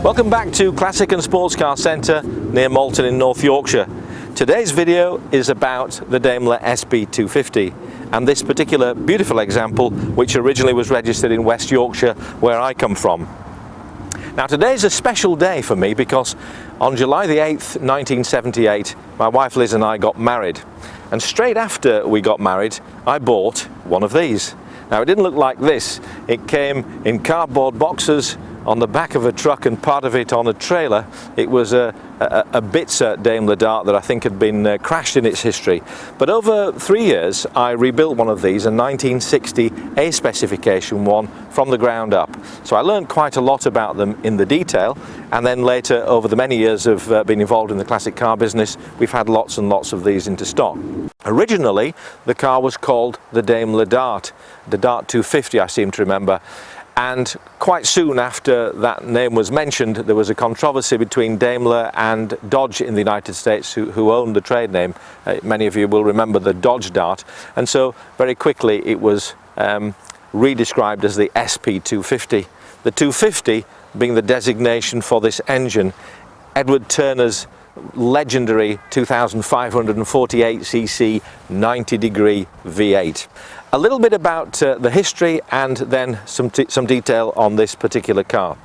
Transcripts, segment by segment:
Welcome back to Classic and Sports Car Centre near Malton in North Yorkshire. Today's video is about the Daimler SP250 and this particular beautiful example, which originally was registered in West Yorkshire where I come from. Now today's a special day for me because on July the 8th 1978 my wife Liz and I got married, and straight after we got married I bought one of these. Now it didn't look like this. It came in cardboard boxes on the back of a truck and part of it on a trailer. It was a Bitzer Daimler Dart that I think had been crashed in its history. But over 3 years I rebuilt one of these, a 1960 A specification one from the ground up. So I learned quite a lot about them in the detail, and then later over the many years of being involved in the classic car business we've had lots and lots of these into stock. Originally the car was called the Daimler Dart, the Dart 250 I seem to remember. And quite soon after that name was mentioned, there was a controversy between Daimler and Dodge in the United States, who owned the trade name. Many of you will remember the Dodge Dart. And so very quickly it was redescribed as the SP250. The 250 being the designation for this engine, Edward Turner's legendary 2548cc 90-degree V8. A little bit about the history and then some detail on this particular car.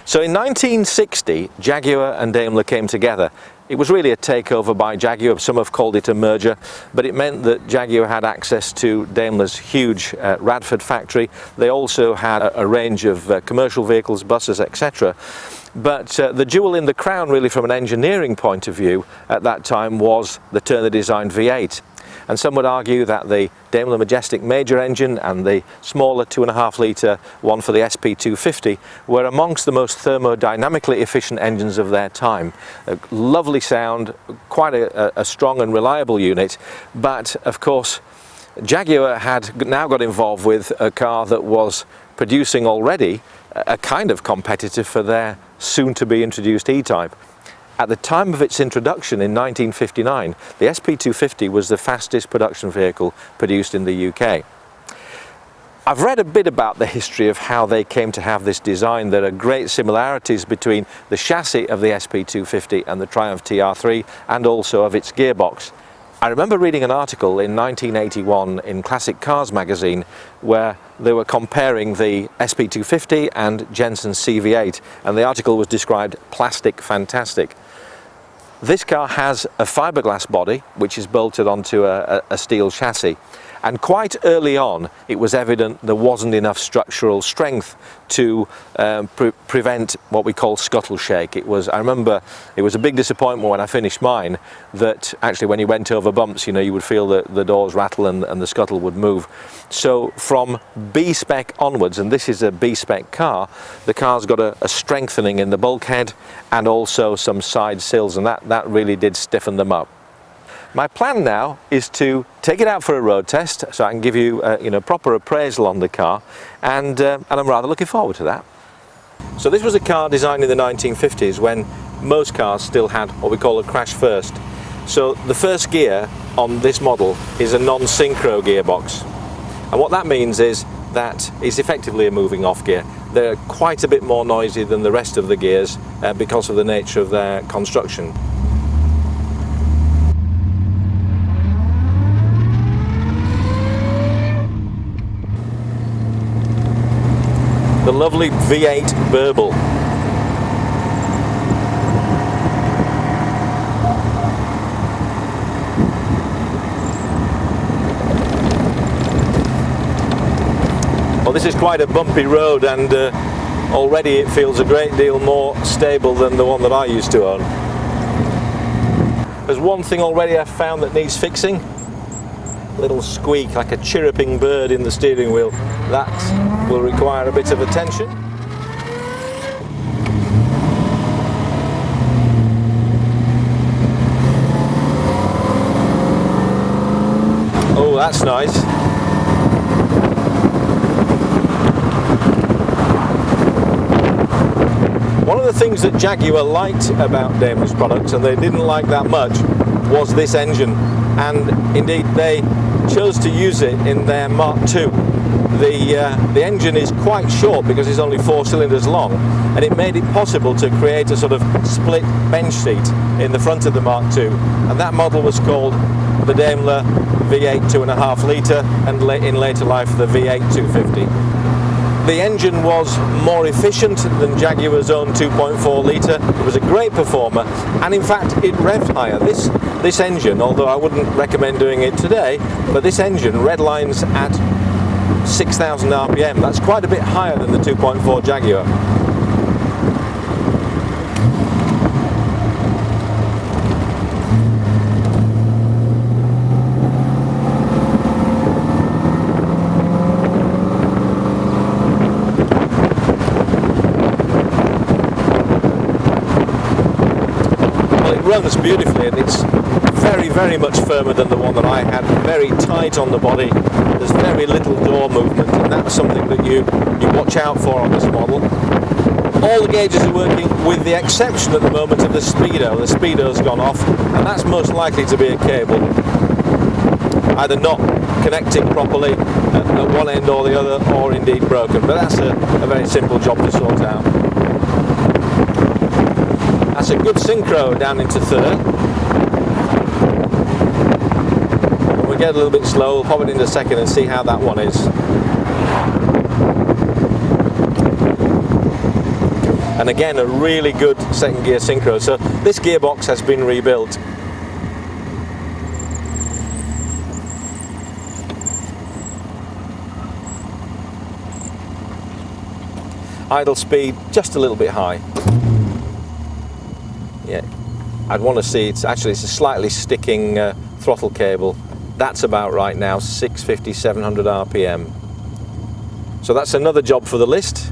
So in 1960 Jaguar and Daimler came together. It was really a takeover by Jaguar. Some have called it a merger, but it meant that Jaguar had access to Daimler's huge Radford factory. They also had a range of commercial vehicles, buses, etc. But the jewel in the crown really from an engineering point of view at that time was the Turner designed V8. And some would argue that the Daimler Majestic Major engine and the smaller 2.5 litre one for the SP250 were amongst the most thermodynamically efficient engines of their time. A lovely sound, quite a strong and reliable unit, but of course Jaguar had now got involved with a car that was producing already a kind of competitor for their soon-to-be introduced E-Type. At the time of its introduction in 1959, the SP250 was the fastest production vehicle produced in the UK. I've read a bit about the history of how they came to have this design. There are great similarities between the chassis of the SP250 and the Triumph TR3 and also of its gearbox. I remember reading an article in 1981 in Classic Cars magazine where they were comparing the SP250 and Jensen's CV8, and the article was described plastic fantastic. This car has a fiberglass body which is bolted onto a steel chassis, and quite early on it was evident there wasn't enough structural strength to prevent what we call scuttle shake. I remember it was a big disappointment when I finished mine that actually when you went over bumps, you would feel that the doors rattle and the scuttle would move. So from B spec onwards, and this is a B spec car, the car's got a strengthening in the bulkhead and also some side sills, and that really did stiffen them up. My plan now is to take it out for a road test so I can give you proper appraisal on the car, and I'm rather looking forward to that. So this was a car designed in the 1950s when most cars still had what we call a crash first. So the first gear on this model is a non-synchro gearbox, and what that means is that it's effectively a moving off gear. They're quite a bit more noisy than the rest of the gears because of the nature of their construction. The lovely V8 burble. Well, this is quite a bumpy road, and already it feels a great deal more stable than the one that I used to own. There's one thing already I've found that needs fixing. Little squeak like a chirruping bird in the steering wheel. That will require a bit of attention. Oh, that's nice. One of the things that Jaguar liked about Daimler's products, and they didn't like that much, was this engine, and indeed they chose to use it in their Mark II. the engine is quite short because it's only 4 cylinders long, and it made it possible to create a sort of split bench seat in the front of the Mark II, and that model was called the Daimler V8 2.5 litre, and in later life the V8 250. The engine was more efficient than Jaguar's own 2.4 litre. It was a great performer, and in fact it revved higher. This engine, although I wouldn't recommend doing it today, but this engine redlines at 6,000 RPM. That's quite a bit higher than the 2.4 Jaguar. Runs beautifully, and it's very much firmer than the one that I had, very tight on the body. There's very little door movement, and that's something that you watch out for on this model. All the gauges are working with the exception at the moment of the speedo. The speedo's gone off, and that's most likely to be a cable either not connecting properly at one end or the other, or indeed broken, but that's a very simple job to sort out. That's a good synchro down into third. We'll get a little bit slow, we'll pop it into second and see how that one is. And again, a really good second gear synchro. So this gearbox has been rebuilt. Idle speed just a little bit high. Yeah, I'd want to see it's a slightly sticking throttle cable. That's about right now, 650, 700 RPM. So that's another job for the list.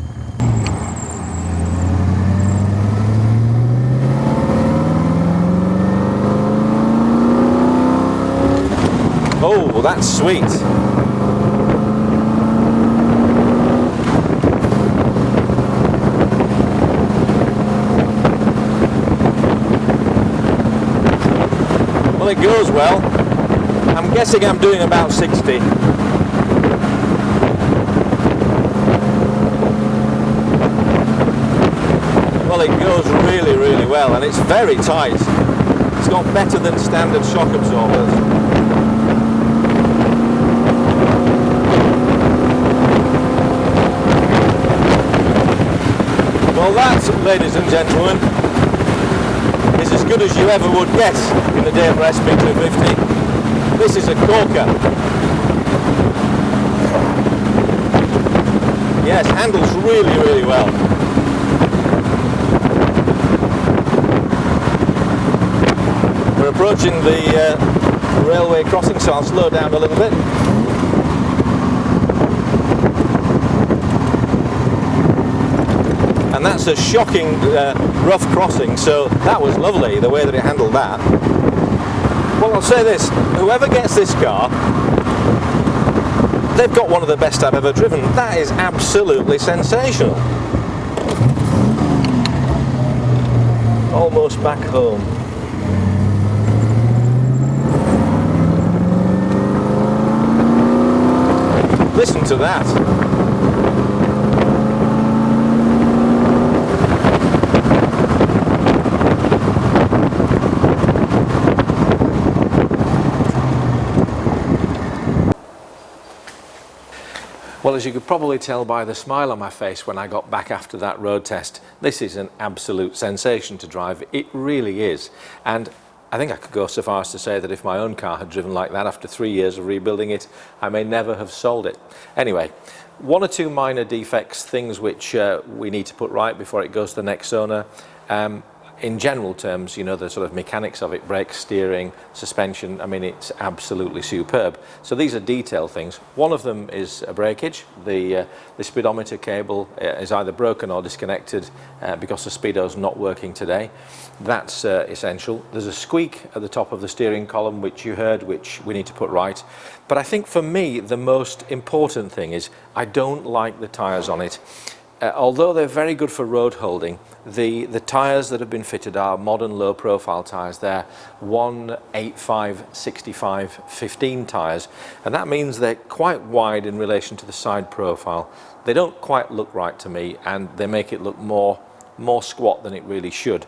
Oh, that's sweet. Well, it goes well. I'm guessing I'm doing about 60. Well, it goes really well, and it's very tight. It's got better than standard shock absorbers. Well, that, ladies and gentlemen, is as good as you ever would get in the Daimler SP250. This is a corker. Yes, handles really well. We're approaching the railway crossing, so I'll slow down a little bit. And that's a shocking rough crossing, so that was lovely, the way that it handled that. Well, I'll say this, whoever gets this car, they've got one of the best I've ever driven. That is absolutely sensational. Almost back home. Listen to that. Well, as you could probably tell by the smile on my face when I got back after that road test, this is an absolute sensation to drive. It really is. And I think I could go so far as to say that if my own car had driven like that after 3 years of rebuilding it, I may never have sold it. Anyway, one or two minor defects, things which we need to put right before it goes to the next owner. In general terms, you know, the sort of mechanics of it, brakes, steering, suspension, I mean, it's absolutely superb. So these are detail things. One of them is a breakage. The speedometer cable is either broken or disconnected because the speedo's not working today. That's essential. There's a squeak at the top of the steering column, which you heard, which we need to put right. But I think for me, the most important thing is I don't like the tyres on it. although they're very good for road holding, the tyres that have been fitted are modern low profile tyres. They're 185/65/15 tyres, and that means they're quite wide in relation to the side profile. They don't quite look right to me, and they make it look more squat than it really should.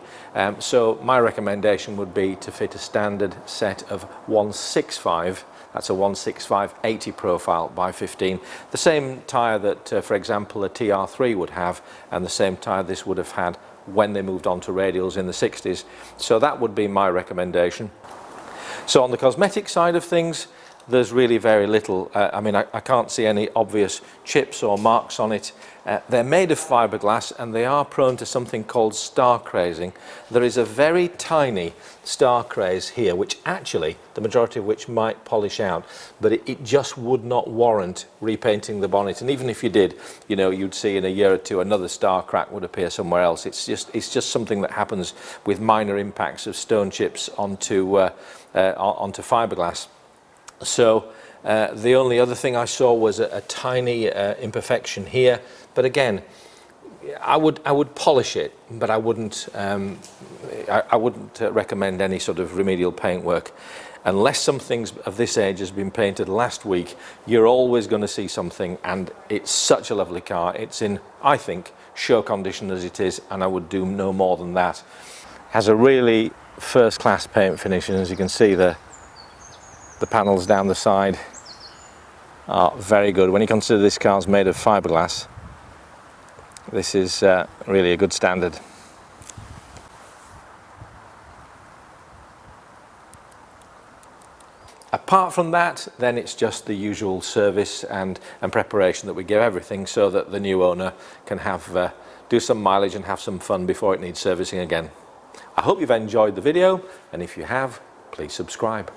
So my recommendation would be to fit a standard set of 165. That's a 165/80 profile by 15. The same tyre that, for example, a TR3 would have, and the same tyre this would have had when they moved on to radials in the 60s. So that would be my recommendation. So on the cosmetic side of things, there's really very little. I mean, I can't see any obvious chips or marks on it. They're made of fiberglass, and they are prone to something called star crazing. There is a very tiny star craze here, which actually, the majority of which might polish out, but it just would not warrant repainting the bonnet. And even if you did, you know, you'd see in a year or two another star crack would appear somewhere else. It's just something that happens with minor impacts of stone chips onto fiberglass. So the only other thing I saw was a tiny imperfection here, but again, I would polish it, but I wouldn't recommend any sort of remedial paint work. Unless something of this age has been painted last week, you're always going to see something, and it's such a lovely car. It's in, I think, show condition as it is, and I would do no more than that. Has a really first-class paint finish, and as you can see, the panels down the side are very good. When you consider this car's made of fiberglass, this is really a good standard. Apart from that, then it's just the usual service and preparation that we give everything, so that the new owner can have do some mileage and have some fun before it needs servicing again. I hope you've enjoyed the video, and if you have, please subscribe.